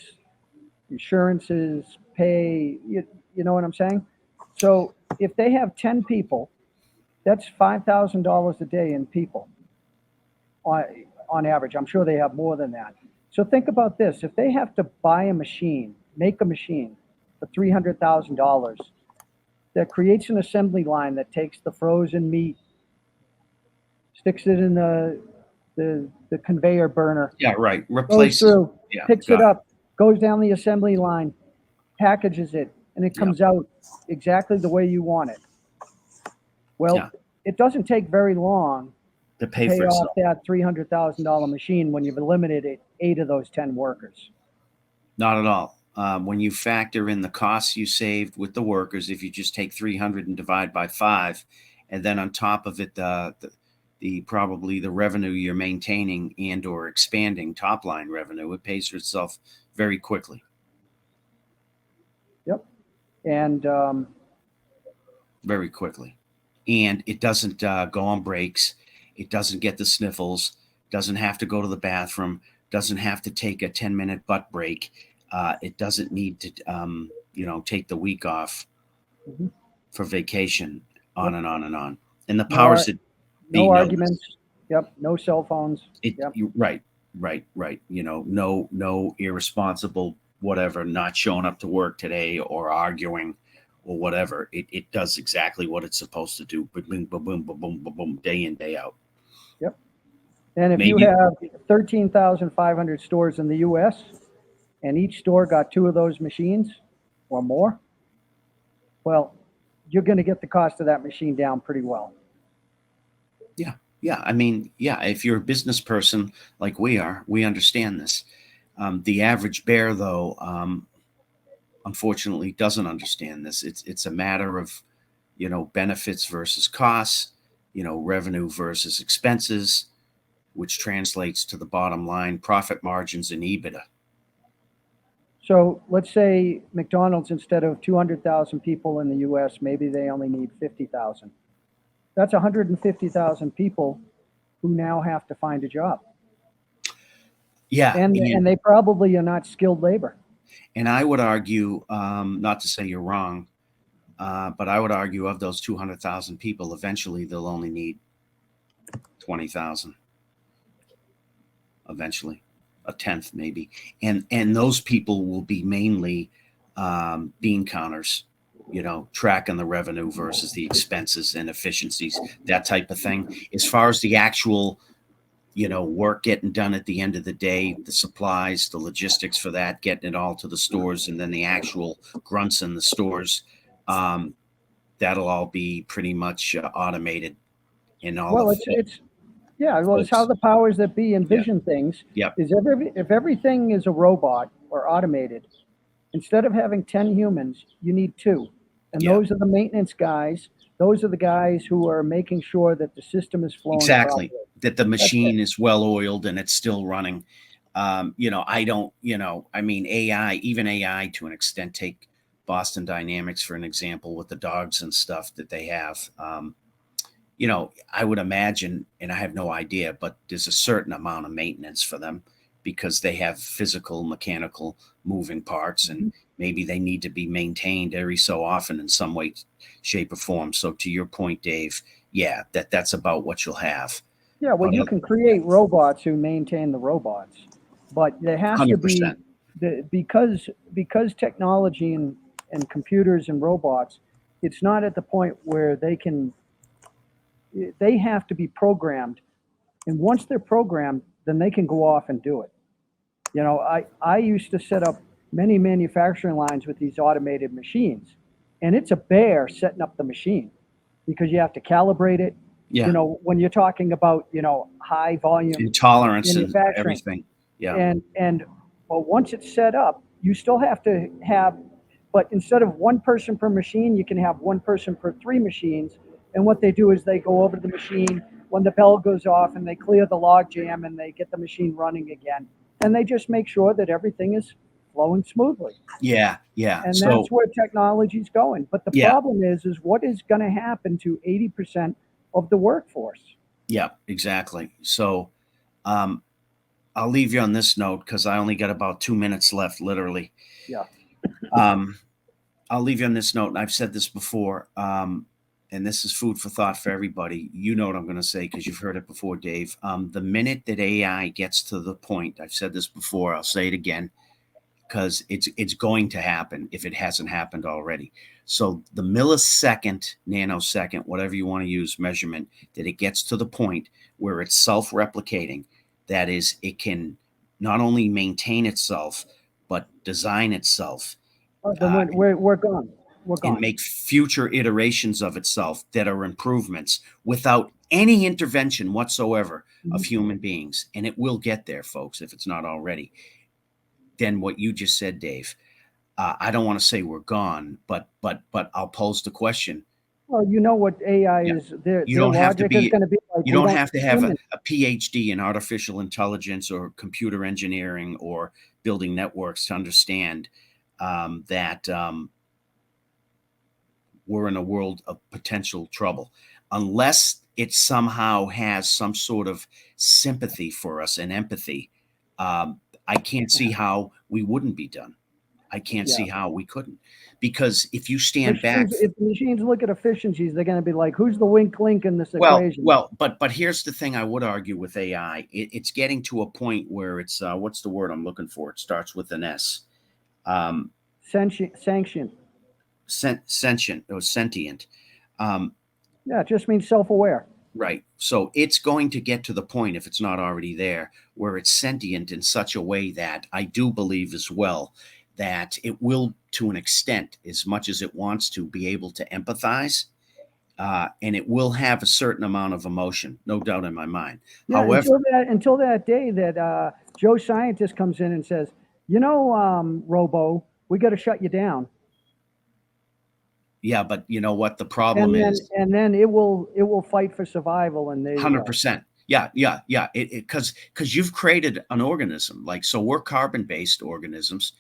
insurances, pay, you know what I'm saying? So if they have 10 people, that's $5,000 a day in people on average. I'm sure they have more than that. So think about this. If they have to buy a machine, make a machine for $300,000, that creates an assembly line that takes the frozen meat, sticks it in the conveyor burner. Yeah, right. Goes Replace through, yeah, picks it up, goes down the assembly line, packages it, and it comes out exactly the way you want it. Well, it doesn't take very long to pay pay for off itself. that $300,000 machine when you've eliminated 8 of those 10 workers. Not at all. When you factor in the costs you saved with the workers, if you just take 300 and divide by 5, and then on top of it, the probably the revenue you're maintaining and or expanding top line revenue, it pays for itself very quickly. Yep. And very quickly. And it doesn't go on breaks. It doesn't get the sniffles, doesn't have to go to the bathroom, doesn't have to take a 10-minute butt break. It doesn't need to, take the week off for vacation, on and on and on. And the powers that be no know arguments. this. Yep. No cell phones. Right. No irresponsible whatever, not showing up to work today or arguing or whatever. It does exactly what it's supposed to do. Boom, boom, boom, boom, boom, boom, boom, day in, day out. Yep. And if Maybe you have 13,500 stores in the US and each store got 2 of those machines or more, well, you're going to get the cost of that machine down pretty well. Yeah. I mean, if you're a business person like we are, we understand this. The average bear, though, unfortunately doesn't understand this. It's a matter of, benefits versus costs, revenue versus expenses, which translates to the bottom line, profit margins and EBITDA. So let's say McDonald's, instead of 200,000 people in the US, maybe they only need 50,000. That's 150,000 people who now have to find a job. Yeah. And they probably are not skilled labor. And I would argue, not to say you're wrong, but I would argue of those 200,000 people, eventually they'll only need 20,000. Eventually, a tenth maybe. And those people will be mainly bean counters, tracking the revenue versus the expenses and efficiencies, that type of thing. As far as the actual, work getting done at the end of the day, the supplies, the logistics for that, getting it all to the stores, and then the actual grunts in the stores, that'll all be pretty much automated in all. Well, it's how the powers that be envision things. Yep. Is if everything is a robot or automated, instead of having 10 humans, you need 2. And those are the maintenance guys. Those are the guys who are making sure that the system is flowing Exactly. properly. That the machine is well oiled and it's still running. I mean, even AI to an extent, take Boston Dynamics for an example with the dogs and stuff that they have. I would imagine, and I have no idea, but there's a certain amount of maintenance for them because they have physical, mechanical moving parts, and maybe they need to be maintained every so often in some way, shape, or form. So to your point, Dave, that's about what you'll have. Yeah, well, you can create robots who maintain the robots, but there has 100%. to be because technology and computers and robots, it's not at the point where they have to be programmed. And once they're programmed, then they can go off and do it. You know, I used to set up many manufacturing lines with these automated machines, and it's a bear setting up the machine because you have to calibrate it. Yeah. You know, when you're talking about, high volume Intolerance and manufacturing, everything. Yeah. and well, once it's set up, you still have to have, but instead of one person per machine, you can have one person per three machines. And what they do is they go over to the machine when the bell goes off and they clear the log jam and they get the machine running again. And they just make sure that everything is flowing smoothly. Yeah. Yeah. And So that's where technology's going. But the Yeah. problem is what is going to happen to 80% of the workforce? yeah, exactly. So I'll leave you on this note because I only got about 2 minutes left, literally. Yeah. I'll leave you on this note, and I've said this before, and this is food for thought for everybody. You know what I'm going to say because you've heard it before, Dave. The minute that AI gets to the point, I've said this before, I'll say it again, because it's going to happen if it hasn't happened already. So the millisecond, nanosecond, whatever you want to use, measurement, that it gets to the point where it's self-replicating, that is, it can not only maintain itself, but design itself Then we're gone. We're and gone. make future iterations of itself that are improvements without any intervention whatsoever of human beings. And it will get there, folks, if it's not already. Then what you just said, Dave, I don't want to say we're gone, but I'll pose the question. Well, you know what AI Yeah. is. Their You don't have to logic is be. going to be like, You we don't have to have human. a PhD in artificial intelligence or computer engineering or building networks to understand that we're in a world of potential trouble, unless it somehow has some sort of sympathy for us and empathy. I can't see how we wouldn't be done. I can't see how we couldn't, because if you stand back, If the machines look at efficiencies, they're going to be like, who's the wink link in this well, equation? but here's the thing I would argue with AI. It's getting to a point where it's what's the word I'm looking for? It starts with an S. Sanction. Sentient or sentient. Yeah, it just means self-aware. Right. So it's going to get to the point, if it's not already there, where it's sentient in such a way that I do believe as well that it will, to an extent, as much as it wants to, be able to empathize, and it will have a certain amount of emotion, no doubt in my mind. Yeah, However, until that day that Joe Scientist comes in and says, Robo, we got to shut you down. yeah, but you know what the problem is? And then it will fight for survival, and they 100%. Yeah. Because you've created an organism, like, so we're carbon-based organisms.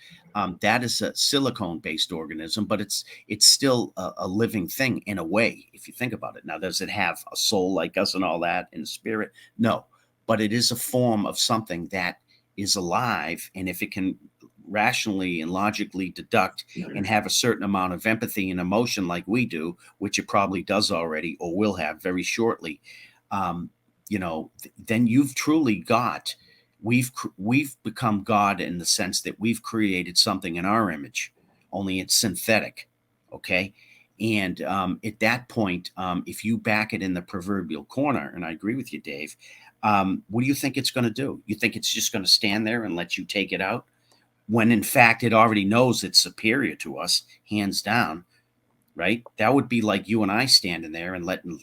That is a silicone-based organism, but it's still a living thing in a way, if you think about it. Now, does it have a soul like us and all that, and a spirit? No, but it is a form of something that is alive, and if it can rationally and logically deduct and have a certain amount of empathy and emotion like we do, which it probably does already or will have very shortly, then you've truly got, we've become God in the sense that we've created something in our image, only it's synthetic. Okay. And at that point, if you back it in the proverbial corner, and I agree with you, Dave, what do you think it's going to do? You think it's just going to stand there and let you take it out, when in fact it already knows it's superior to us, hands down, right? That would be like you and I standing there and letting,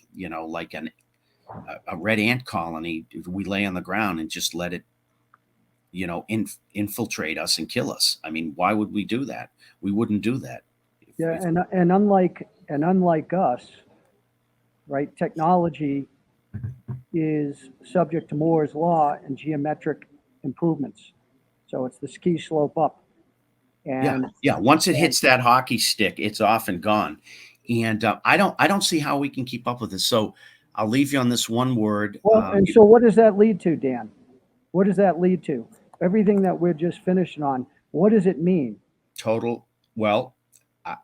like a red ant colony, we lay on the ground and just let it, infiltrate us and kill us. I mean, why would we do that? We wouldn't do that. and unlike us, right? Technology is subject to Moore's law and geometric improvements. So it's the ski slope up. And yeah. Once it hits that hockey stick, it's off and gone. And I don't see how we can keep up with this. So I'll leave you on this one word. Well, and so what does that lead to, Dan? What does that lead to? Everything that we're just finishing on, what does it mean? Total. Well,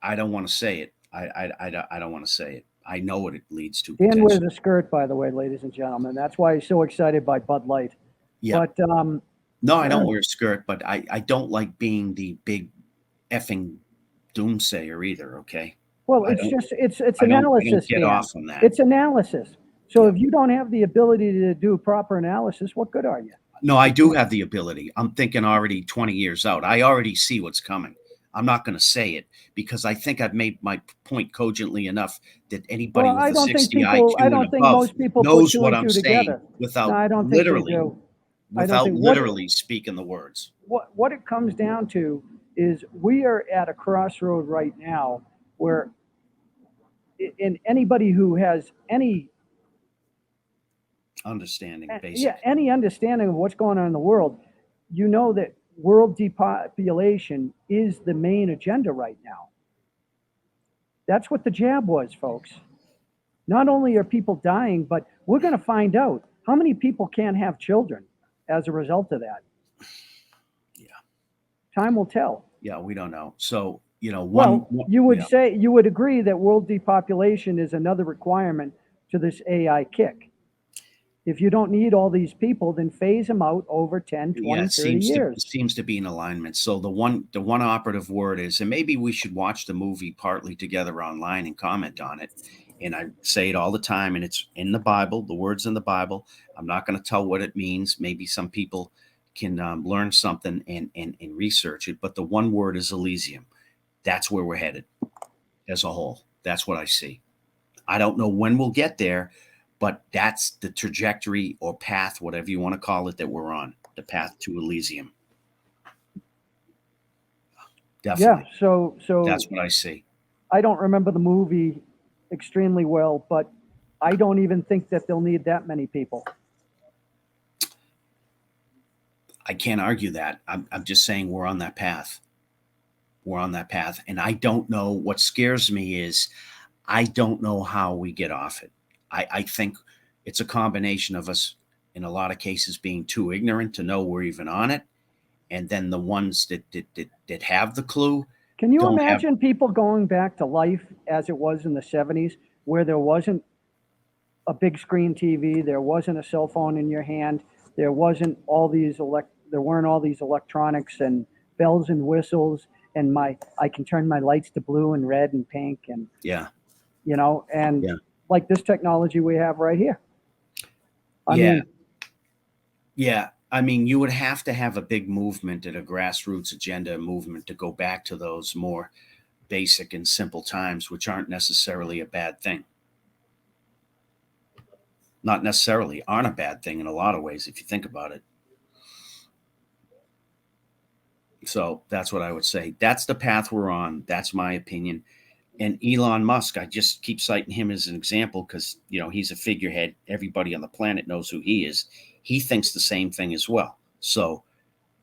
I don't want to say it. I don't want to say it. I know what it leads to. Dan wears a skirt, by the way, ladies and gentlemen. That's why he's so excited by Bud Light. Yeah. But No, I don't wear a skirt, but I don't like being the big effing doomsayer either. Okay. Well, I it's don't. just it's I don't analysis, get Dan. off on that. It's analysis. So Yeah. if you don't have the ability to do proper analysis, what good are you? No, I do have the ability. I'm thinking already 20 years out. I already see what's coming. I'm not going to say it because I think I've made my point cogently enough that anybody Well, with I a don't think 60 people. I IQ and don't think above most people put knows two what and I'm two saying together. No, without I don't think they do. I don't think literally speaking the words. What it comes down to is we are at a crossroad right now where in anybody who has any Understanding, yeah, basic. any understanding of what's going on in the world, you know that world depopulation is the main agenda right now. That's what the jab was, folks. Not only are people dying, but we're going to find out how many people can't have children as a result of that. Yeah. Time will tell. Yeah, we don't know. So, Well, you would agree that world depopulation is another requirement to this AI kick. If you don't need all these people, then phase them out over 10, 20, it 30 years. seems to be in alignment. So the one operative word is, and maybe we should watch the movie partly together online and comment on it. And I say it all the time, and it's in the Bible. The word's in the Bible. I'm not going to tell what it means. Maybe some people can learn something and research it. But the one word is Elysium. That's where we're headed as a whole. That's what I see. I don't know when we'll get there, but that's the trajectory or path, whatever you want to call it, that we're on, the path to Elysium. Definitely. Yeah, so that's what I see. I don't remember the movie extremely well, but I don't even think that they'll need that many people. I can't argue that. I'm just saying we're on that path. We're on that path. And I don't know. What scares me is I don't know how we get off it. I think it's a combination of us, in a lot of cases, being too ignorant to know we're even on it. And then the ones that have the clue. Can you imagine people going back to life as it was in the 70s, where there wasn't a big screen TV, there wasn't a cell phone in your hand, there wasn't all these there weren't all these electronics and bells and whistles, and I can turn my lights to blue and red and pink and like this technology we have right here. I mean, you would have to have a big movement and a grassroots agenda movement to go back to those more basic and simple times, which aren't necessarily a bad thing. Not necessarily aren't a bad thing in a lot of ways, if you think about it. So that's what I would say. That's the path we're on. That's my opinion. And Elon Musk, I just keep citing him as an example because, he's a figurehead. Everybody on the planet knows who he is. He thinks the same thing as well. So,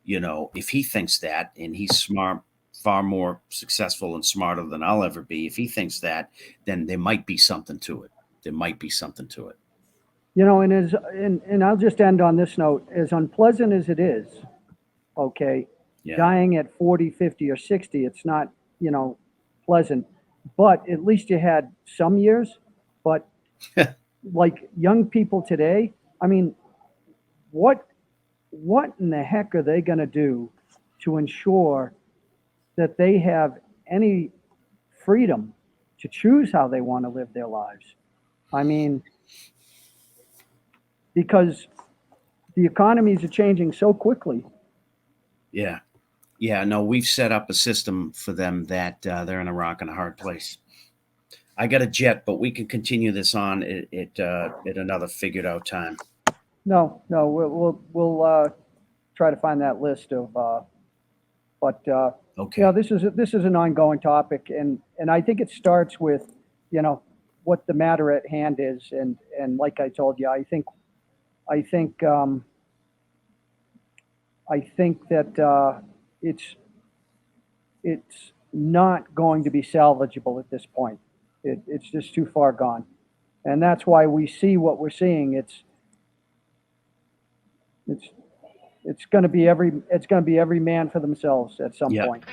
if he thinks that, and he's smart, far more successful and smarter than I'll ever be, if he thinks that, then there might be something to it. There might be something to it. And I'll just end on this note. As unpleasant as it is, okay, dying at 40, 50, or 60, it's not, pleasant. But at least you had some years. But like young people today, I mean, what in the heck are they going to do to ensure that they have any freedom to choose how they want to live their lives? I mean, because the economies are changing so quickly. Yeah. No, we've set up a system for them that they're in a rock and a hard place. I got a jet, but we can continue this on at another figured out time. No, we'll try to find that list of. Okay. This is an ongoing topic, and I think it starts with, what the matter at hand is, and like I told you, I think that it's not going to be salvageable at this point. It's just too far gone, and that's why we see what we're seeing. It's going to be every man for themselves at some point.